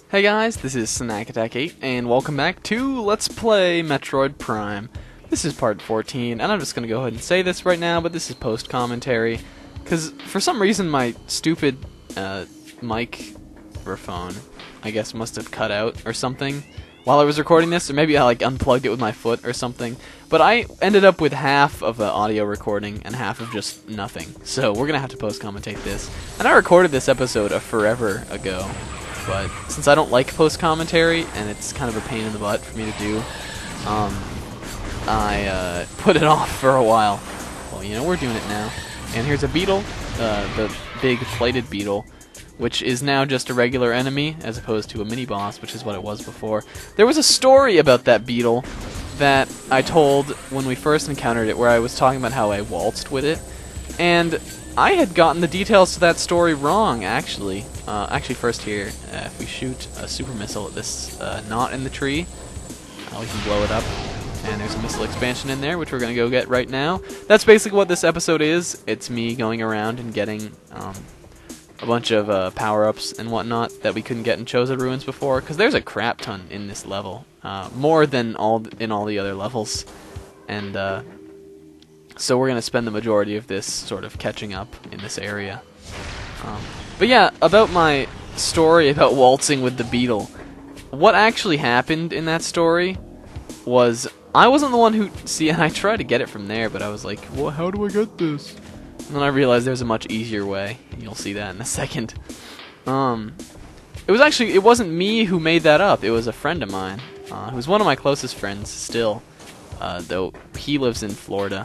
Hey guys, this is Snack8, and welcome back to Let's Play Metroid Prime. This is part 14, and I'm just gonna go ahead and say this right now, but this is post-commentary, because for some reason my stupid microphone, I guess, must have cut out or something while I was recording this, or maybe I like unplugged it with my foot or something, but I ended up with half of the audio recording and half of just nothing, so we're gonna have to post-commentate this. And I recorded this episode forever ago. But since I don't like post-commentary, and it's kind of a pain in the butt for me to do, I put it off for a while. Well, you know, we're doing it now. And here's a beetle, the big plated beetle, which is now just a regular enemy, as opposed to a mini-boss, which is what it was before. There was a story about that beetle that I told when we first encountered it, where I was talking about how I waltzed with it, and I had gotten the details to that story wrong, actually. Actually, first here, if we shoot a super missile at this knot in the tree, we can blow it up. And there's a missile expansion in there, which we're going to go get right now. That's basically what this episode is. It's me going around and getting a bunch of power-ups and whatnot that we couldn't get in Chozo Ruins before, because there's a crap ton in this level. More than in all the other levels. And so we're going to spend the majority of this sort of catching up in this area. But yeah, about my story about waltzing with the beetle. What actually happened in that story was I wasn't the one who... See, and I tried to get it from there, but I was like, well, how do I get this? And then I realized there's a much easier way. And you'll see that in a second. It wasn't me who made that up. It was a friend of mine, who's one of my closest friends still. Though he lives in Florida,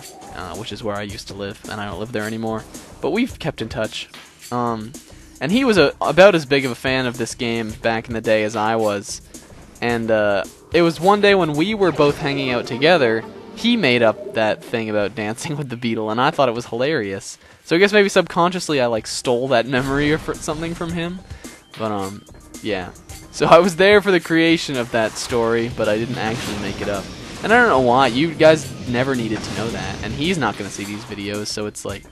which is where I used to live, and I don't live there anymore. But we've kept in touch. And he was about as big of a fan of this game back in the day as I was. And it was one day when we were both hanging out together, he made up that thing about dancing with the beetle, and I thought it was hilarious. So I guess maybe subconsciously I like stole that memory or something from him. But yeah. So I was there for the creation of that story, but I didn't actually make it up. And I don't know why. You guys never needed to know that, and he's not going to see these videos, so it's like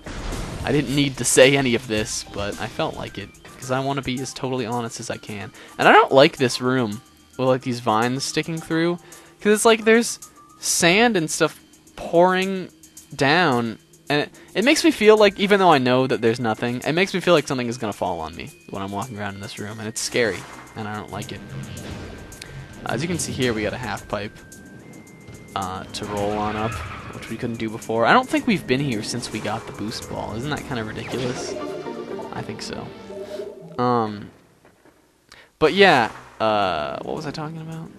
I didn't need to say any of this, but I felt like it, because I want to be as totally honest as I can. And I don't like this room with like these vines sticking through, because it's like there's sand and stuff pouring down, and it makes me feel like, even though I know that there's nothing, it makes me feel like something is going to fall on me when I'm walking around in this room, and it's scary, and I don't like it. As you can see here, we got a half pipe to roll on up, which we couldn't do before. I don't think we've been here since we got the boost ball. Isn't that kind of ridiculous? I think so. But yeah, what was I talking about?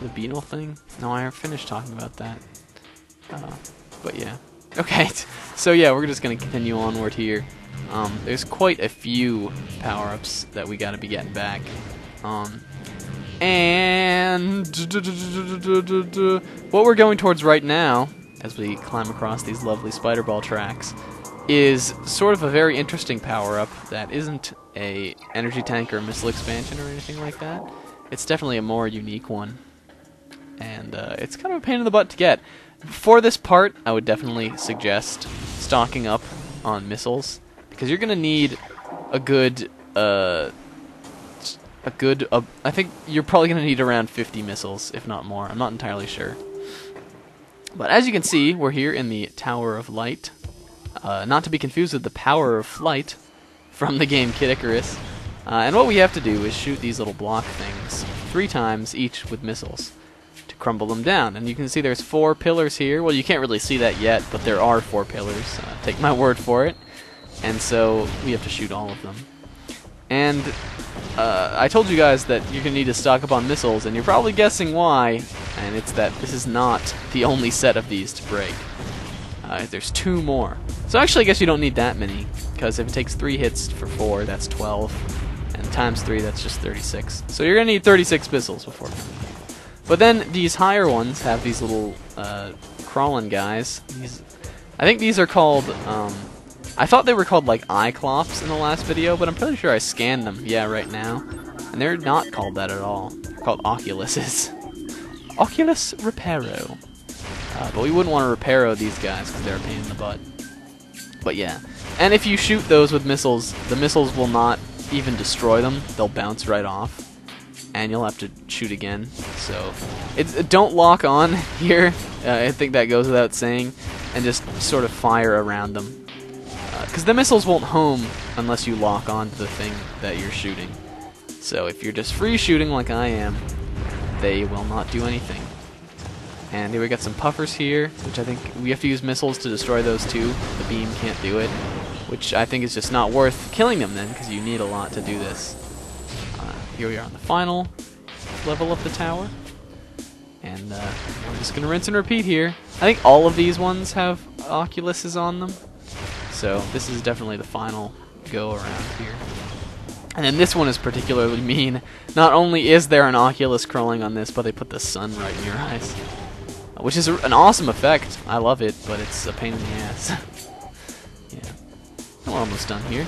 The beetle thing? No, I finished talking about that. But yeah. Okay, so yeah, we're just going to continue onward here. There's quite a few power-ups that we got to be getting back. And what we're going towards right now, as we climb across these lovely spider ball tracks, is sort of a very interesting power-up that isn't a energy tank or a missile expansion or anything like that. It's definitely a more unique one, and it's kind of a pain in the butt to get. For this part, I would definitely suggest stocking up on missiles, because you're going to need a good... I think you're probably going to need around 50 missiles, if not more. I'm not entirely sure. But as you can see, we're here in the Tower of Light. Not to be confused with the Power of Flight from the game Kid Icarus. And what we have to do is shoot these little block things 3 times each with missiles to crumble them down. And you can see there's 4 pillars here. Well, you can't really see that yet, but there are 4 pillars. Take my word for it. And so we have to shoot all of them. And I told you guys that you're going to need to stock up on missiles, and you're probably guessing why, and it's that this is not the only set of these to break. There's 2 more. So actually I guess you don't need that many, because if it takes 3 hits for 4, that's 12, and times 3, that's just 36. So you're going to need 36 missiles before. But then these higher ones have these little crawling guys. I think these are called... I thought they were called, like, eye-clops in the last video, but I'm pretty sure I scanned them, yeah, right now. And they're not called that at all. They're called Oculuses. Oculus Reparo. But we wouldn't want to Reparo these guys, because they're a pain in the butt. But yeah. And if you shoot those with missiles, the missiles will not even destroy them, they'll bounce right off, and you'll have to shoot again. So don't lock on here. I think that goes without saying, and just sort of fire around them, because the missiles won't home unless you lock on to the thing that you're shooting. So if you're just free shooting like I am, they will not do anything. And here we got some puffers here, which I think we have to use missiles to destroy those too. The beam can't do it, which I think is just not worth killing them then, because you need a lot to do this. Here we are on the final level of the tower. And I'm just going to rinse and repeat here. I think all of these ones have oculuses on them. So this is definitely the final go around here. And then this one is particularly mean. Not only is there an oculus crawling on this, but they put the sun right in your eyes. Which is an awesome effect. I love it, but it's a pain in the ass. Yeah. We're almost done here.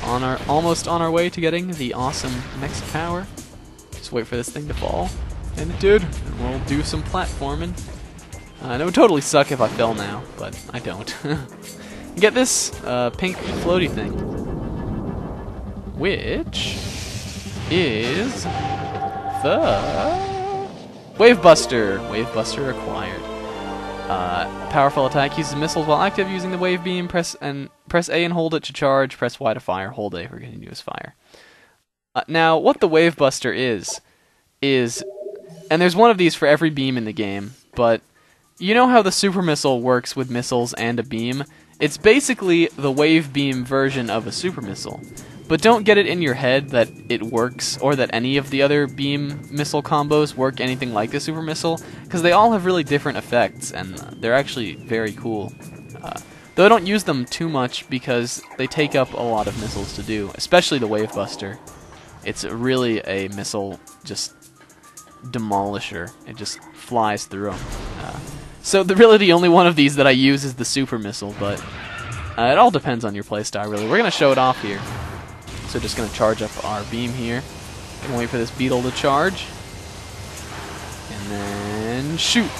Almost on our way to getting the awesome next power. Just wait for this thing to fall. And it did. And we'll do some platforming. And it would totally suck if I fell now, but I don't. Get this pink floaty thing, which is the Wave Buster. Wave Buster acquired. Powerful attack uses missiles while active using the wave beam. Press A and hold it to charge. Press Y to fire. Hold A for continuous fire. Now, what the Wave Buster is, and there's one of these for every beam in the game, but you know how the super missile works with missiles and a beam? It's basically the wave beam version of a super missile. But don't get it in your head that it works, or that any of the other beam missile combos work anything like the super missile, because they all have really different effects, and they're actually very cool. Though I don't use them too much because they take up a lot of missiles to do, especially the Wave Buster. It's really a missile just demolisher. It just flies through them. So really the only one of these that I use is the super missile, but it all depends on your playstyle, really. We're going to show it off here. So just going to charge up our beam here. And wait for this beetle to charge. And then shoot.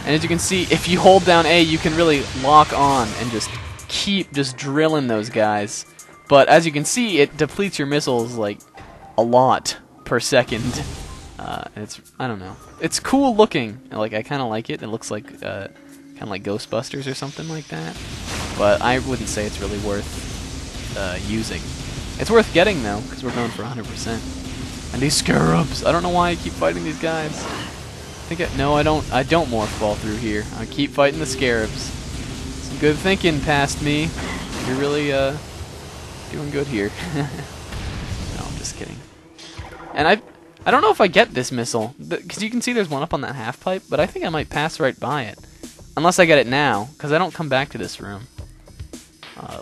And as you can see, if you hold down A, you can really lock on and just keep just drilling those guys. But as you can see, it depletes your missiles like a lot per second. I don't know. It's cool looking. Like, I kind of like it. It looks like kind of like Ghostbusters or something like that. But I wouldn't say it's really worth using. It's worth getting though, because we're going for 100%. And these scarabs. I don't know why I keep fighting these guys. No, I don't. I don't morph ball through here. I keep fighting the scarabs. Some good thinking past me. You're really doing good here. No, I'm just kidding. And I don't know if I get this missile, because you can see there's one up on that half pipe, but I think I might pass right by it. Unless I get it now, because I don't come back to this room.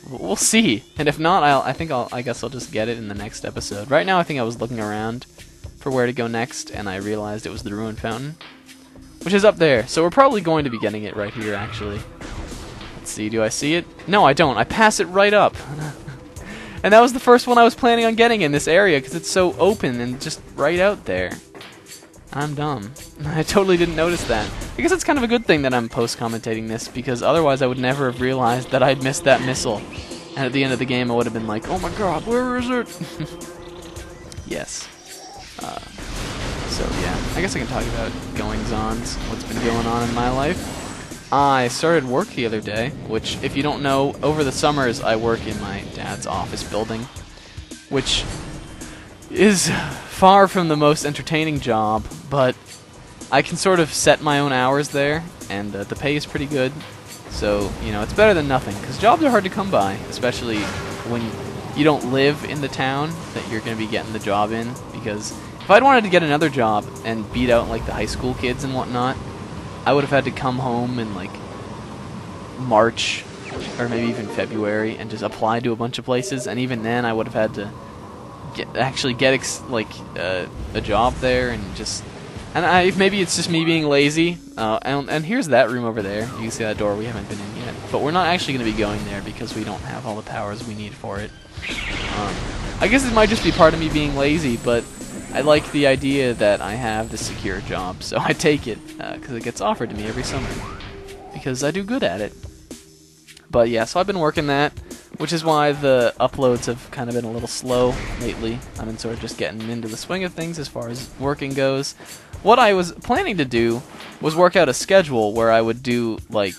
We'll see. And if not, I guess I'll just get it in the next episode. Right now I think I was looking around for where to go next, and I realized it was the Ruin Fountain, which is up there. So we're probably going to be getting it right here, actually. Let's see, do I see it? No, I don't. I pass it right up. And that was the first one I was planning on getting in this area, because it's so open and just right out there. I'm dumb. I totally didn't notice that. I guess it's kind of a good thing that I'm post-commentating this, because otherwise I would never have realized that I'd missed that missile. And at the end of the game I would have been like, oh my god, where is it? Yes. So yeah, I guess I can talk about goings-ons, what's been going on in my life. I started work the other day, which, if you don't know, over the summers I work in my dad's office building, which is far from the most entertaining job, but I can sort of set my own hours there, and the pay is pretty good, so, you know, it's better than nothing, because jobs are hard to come by, especially when you don't live in the town that you're going to be getting the job in, because if I'd wanted to get another job and beat out, like, the high school kids and whatnot, I would have had to come home in, like, March, or maybe even February, and just apply to a bunch of places, and even then I would have had to actually get a job there, and just... And maybe it's just me being lazy, and here's that room over there. You can see that door we haven't been in yet. But we're not actually going to be going there because we don't have all the powers we need for it. I guess it might just be part of me being lazy, but I like the idea that I have this secure job, so I take it, because it gets offered to me every summer. Because I do good at it. But yeah, so I've been working that. which is why the uploads have kind of been a little slow lately. I've been sort of just getting into the swing of things as far as working goes. What I was planning to do was work out a schedule where I would do, like,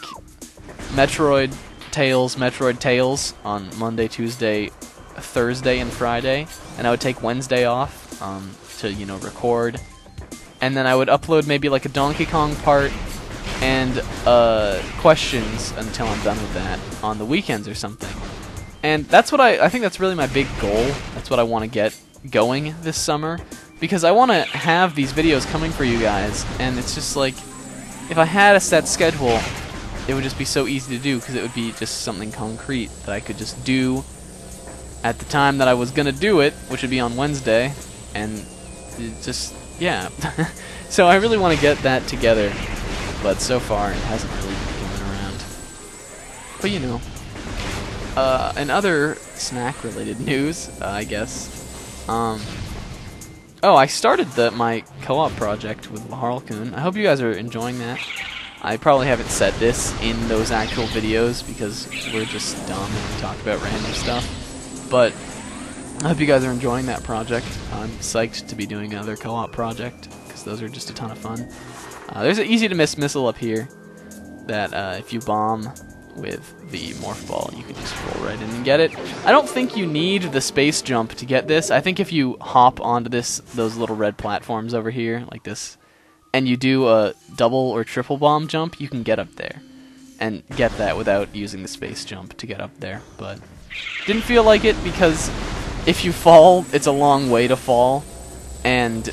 Metroid Tales on Monday, Tuesday, Thursday, and Friday, and I would take Wednesday off to, you know, record. And then I would upload maybe like a Donkey Kong part and questions until I'm done with that on the weekends or something. And that's what I think that's really my big goal. That's what I want to get going this summer, because I want to have these videos coming for you guys, and it's just like, if I had a set schedule, it would just be so easy to do, because it would be just something concrete that I could just do at the time that I was going to do it, which would be on Wednesday, and it just, yeah. So I really want to get that together, but so far it hasn't really been coming around. But you know, in other snack-related news, I guess, oh, I started my co-op project with Harlequin. I hope you guys are enjoying that. I probably haven't said this in those actual videos because we're just dumb and we talk about random stuff. But I hope you guys are enjoying that project. I'm psyched to be doing another co-op project because those are just a ton of fun. There's an easy to miss missile up here that if you bomb with the morph ball, you can just roll right in and get it. I don't think you need the space jump to get this. I think if you hop onto those little red platforms over here, like this, and you do a double or triple bomb jump, you can get up there and get that without using the space jump to get up there. But didn't feel like it because if you fall, it's a long way to fall, and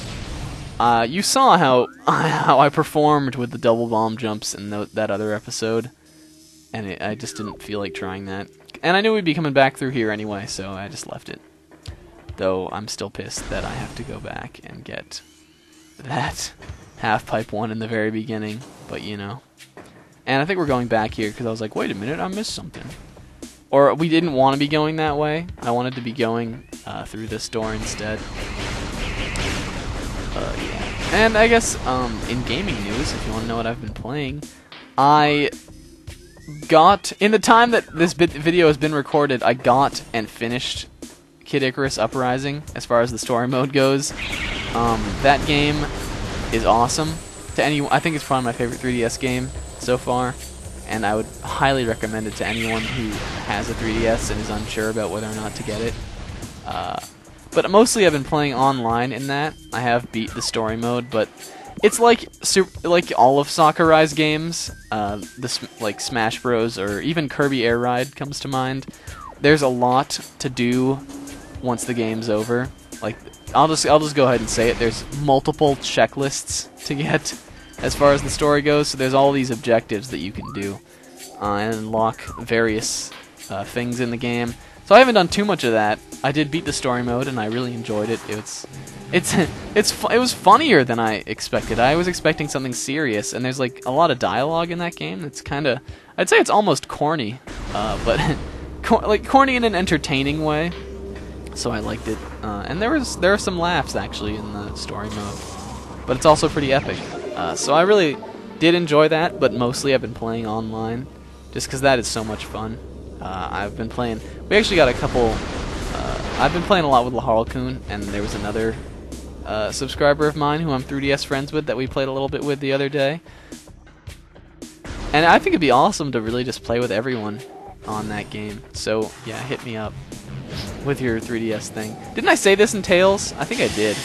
you saw how I performed with the double bomb jumps in that other episode. And I just didn't feel like trying that. And I knew we'd be coming back through here anyway, so I just left it. Though I'm still pissed that I have to go back and get that half-pipe one in the very beginning. But, you know. And I think we're going back here because I was like, wait a minute, I missed something. Or we didn't want to be going that way. I wanted to be going through this door instead. Yeah. And I guess in gaming news, if you want to know what I've been playing, I got, in the time that this video has been recorded, I got and finished Kid Icarus Uprising as far as the story mode goes. That game is awesome. To anyone, I think it's probably my favorite 3DS game so far, and I would highly recommend it to anyone who has a 3DS and is unsure about whether or not to get it. But mostly I've been playing online in that. I have beat the story mode, but it's like all of Sakurai's games, like Smash Bros. Or even Kirby Air Ride comes to mind. There's a lot to do once the game's over. Like I'll just go ahead and say it. There's multiple checklists to get as far as the story goes. So there's all these objectives that you can do and unlock various things in the game. So I haven't done too much of that. I did beat the story mode and I really enjoyed it. It was funnier than I expected. I was expecting something serious, and there's like a lot of dialogue in that game. It's kind of, I'd say it's almost corny, but like corny in an entertaining way. So I liked it, and there are some laughs actually in the story mode, but it's also pretty epic. So I really did enjoy that, but mostly I've been playing online, just because that is so much fun. I've been playing. We actually got a couple. I've been playing a lot with Harlequin, and there was another subscriber of mine who I'm 3DS friends with that we played a little bit with the other day. And I think it'd be awesome to really just play with everyone on that game. So yeah, hit me up with your 3DS thing. Didn't I say this in Tales? I think I did.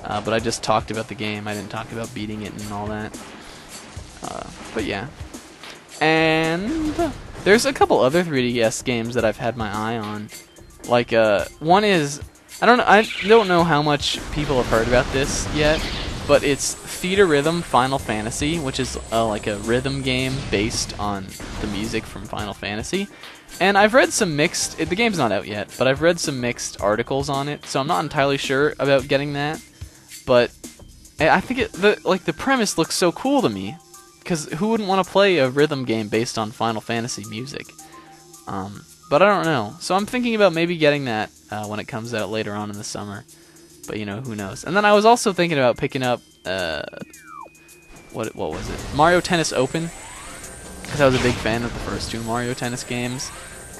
But I just talked about the game. I didn't talk about beating it and all that. But yeah. And there's a couple other 3DS games that I've had my eye on. Like one is, I don't know how much people have heard about this yet, but it's Theatrhythm Final Fantasy, which is like a rhythm game based on the music from Final Fantasy. And I've read some mixed, the game's not out yet, but I've read some mixed articles on it, so I'm not entirely sure about getting that. But I think the premise looks so cool to me, because who wouldn't want to play a rhythm game based on Final Fantasy music? But I don't know. So I'm thinking about maybe getting that when it comes out later on in the summer. But, you know, who knows. And then I was also thinking about picking up, what was it? Mario Tennis Open. Because I was a big fan of the first two Mario Tennis games.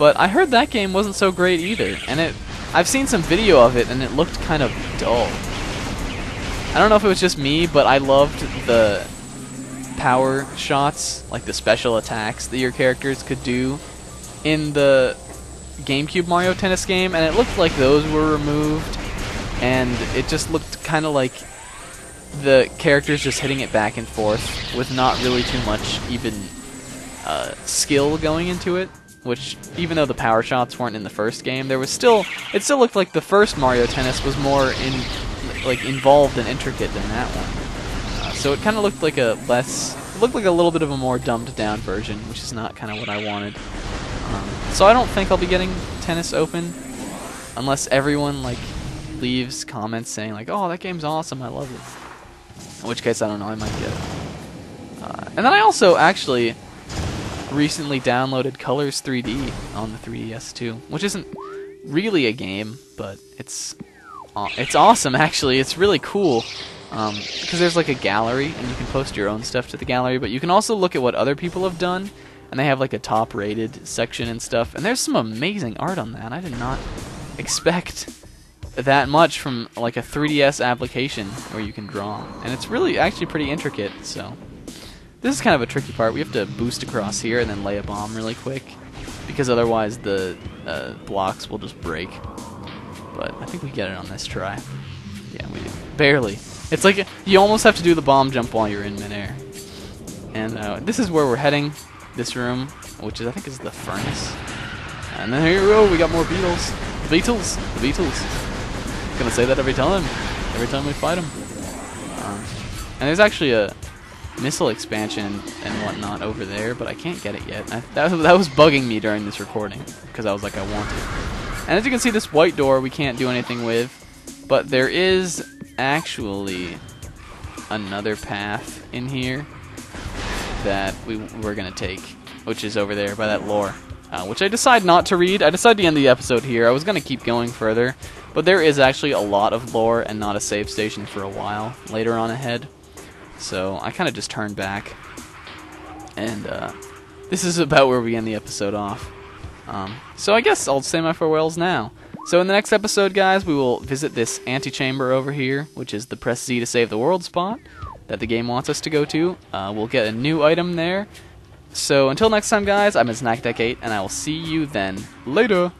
But I heard that game wasn't so great either, and I've seen some video of it, and it looked kind of dull. I don't know if it was just me, but I loved the power shots, like the special attacks that your characters could do in the GameCube Mario Tennis game, and it looked like those were removed, and it just looked kind of like the characters just hitting it back and forth with not really too much even skill going into it. Which, even though the power shots weren't in the first game, it still looked like the first Mario Tennis was more involved and intricate than that one. So it kind of looked like a little bit of a more dumbed down version, which is not kind of what I wanted. So I don't think I'll be getting Tennis Open unless everyone leaves comments saying "Oh, that game's awesome, I love it." In which case, I don't know, I might get it. And then I also actually recently downloaded Colors 3D on the 3DS too, which isn't really a game, but it's awesome actually. It's really cool because there's a gallery and you can post your own stuff to the gallery, but you can also look at what other people have done, and they have a top rated section and stuff, and there's some amazing art on that. I did not expect that much from a 3DS application where you can draw, and it's really actually pretty intricate. So this is kind of a tricky part. We have to boost across here and then lay a bomb really quick, because otherwise the blocks will just break. But I think we get it on this try. Yeah, we do. Barely. It's like you almost have to do the bomb jump while you're in midair. And this is where we're heading. This room, which I think is the furnace. And then here we go. We got more beetles. The beetles. The beetles. Gonna say that every time we fight them. And there's actually a missile expansion and whatnot over there, but I can't get it yet. That was bugging me during this recording, because I was like, I want it. And as you can see, this white door we can't do anything with, but there is actually another path in here that we're going to take, which is over there by that lore, which I decided not to read. I decided to end the episode here. I was going to keep going further, but there is actually a lot of lore and not a save station for a while later on ahead. So I kind of just turned back, and this is about where we end the episode off. So I guess I'll say my farewells now. So in the next episode, guys, we will visit this antechamber over here, which is the press Z to save the world spot that the game wants us to go to. We'll get a new item there. So until next time, guys, I'm Snackdeck8, and I will see you then. Later!